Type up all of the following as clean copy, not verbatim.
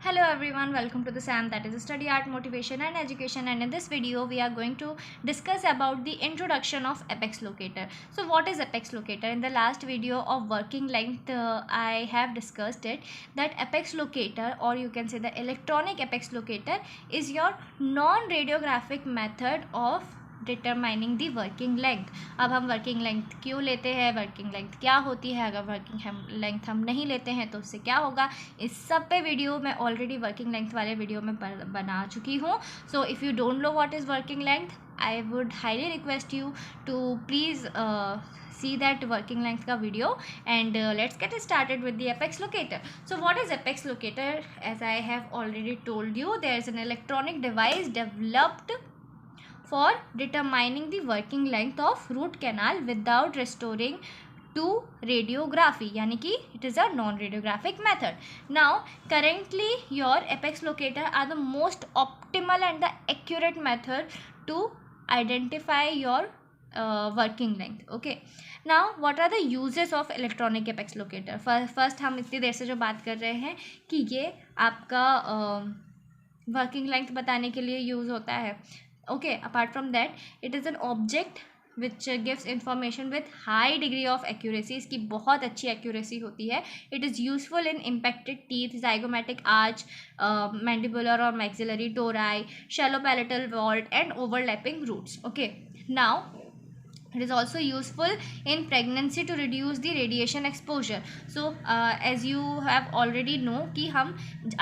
Hello everyone, welcome to the SAM, that is Study Art Motivation and Education, and in this video we are going to discuss about the introduction of apex locator. So what is apex locator? In the last video of working length I have discussed it, that apex locator, or you can say the electronic apex locator, is your non-radiographic method of determining the working length. अब हम working length क्यों लेते हैं, working length क्या होती है, अगर working length हम नहीं लेते हैं तो उससे क्या होगा, इस सब पे वीडियो मैं ऑलरेडी वर्किंग लेंथ वाले वीडियो में बना चुकी हूँ. So if you don't know what is working length, I would highly request you to please see that working length ka video, and let's get started with the apex locator. So what is apex locator? As I have already told you, there is an electronic device developed for determining the working length of root canal without restoring to radiography, yani ki it is a non-radiographic method. Now currently your apex locator are the most optimal and the accurate method to identify your working length. Okay, now what are the uses of electronic apex locator? First हम इतनी देर से जो बात कर रहे हैं कि ये आपका वर्किंग लेंथ बताने के लिए यूज़ होता है. Okay, apart from that, it is an object which gives information with high degree of accuracy. इसकी बहुत अच्छी accuracy होती है. It is useful in impacted teeth, zygomatic arch, mandibular or maxillary tori, shallow palatal vault and overlapping roots. Okay, now it is also useful in pregnancy to reduce the radiation exposure. So as you have already know कि हम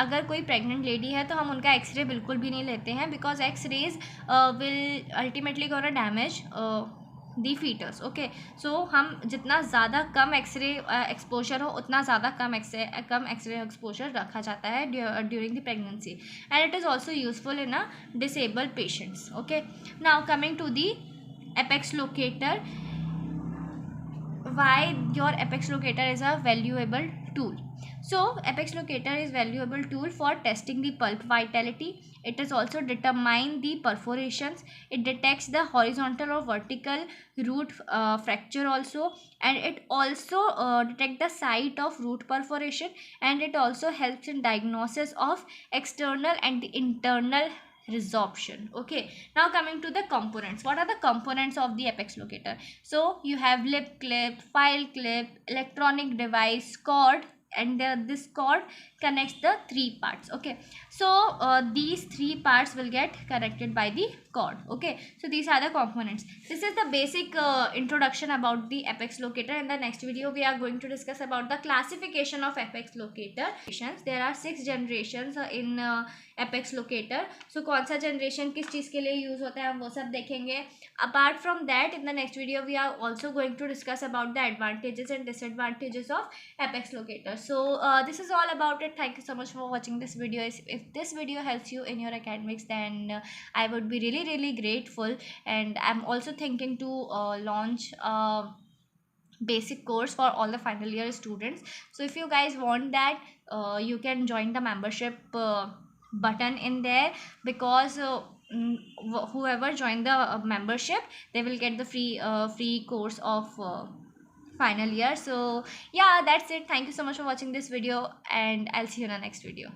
अगर कोई pregnant lady है तो हम उनका x ray बिल्कुल भी नहीं लेते हैं, because x-rays will ultimately gonna damage the fetus. Okay, so हम जितना ज़्यादा कम एक्सरे एक्सपोजर हो उतना ज़्यादा कम एक्सरे एक्सपोजर रखा जाता है during the pregnancy, and it is also useful in a disabled patients. Okay, now coming to the apex locator, why your apex locator is a valuable tool. So apex locator is valuable tool for testing the pulp vitality. It is also determine the perforations. It detects the horizontal or vertical root fracture also, and it also detect the site of root perforation, and it also helps in diagnosis of external and the internal resorption. Okay, now coming to the components. What are the components of the apex locator? So you have lip clip, file clip, electronic device, cord, and this cord connects the three parts. Okay, so these three parts will get connected by the cord. Okay, so these are the components. This is the basic introduction about the apex locator. In the next video we are going to discuss about the classification of apex locator. There are 6 generations in apex locator. So कौन सा generation किस चीज़ के लिए use होता है हम वो सब देखेंगे. Apart from that, in the next video we are also going to discuss about the advantages and disadvantages of apex locator. So this is all about it. Thank you so much for watching this video. If this video helps you in your academics, then I would be really grateful, and I'm also thinking to launch basic course for all the final year students. So if you guys want that, you can join the membership button in there, because whoever join the membership, they will get the free course of final year. So yeah, that's it. Thank you so much for watching this video, and I'll see you in the next video.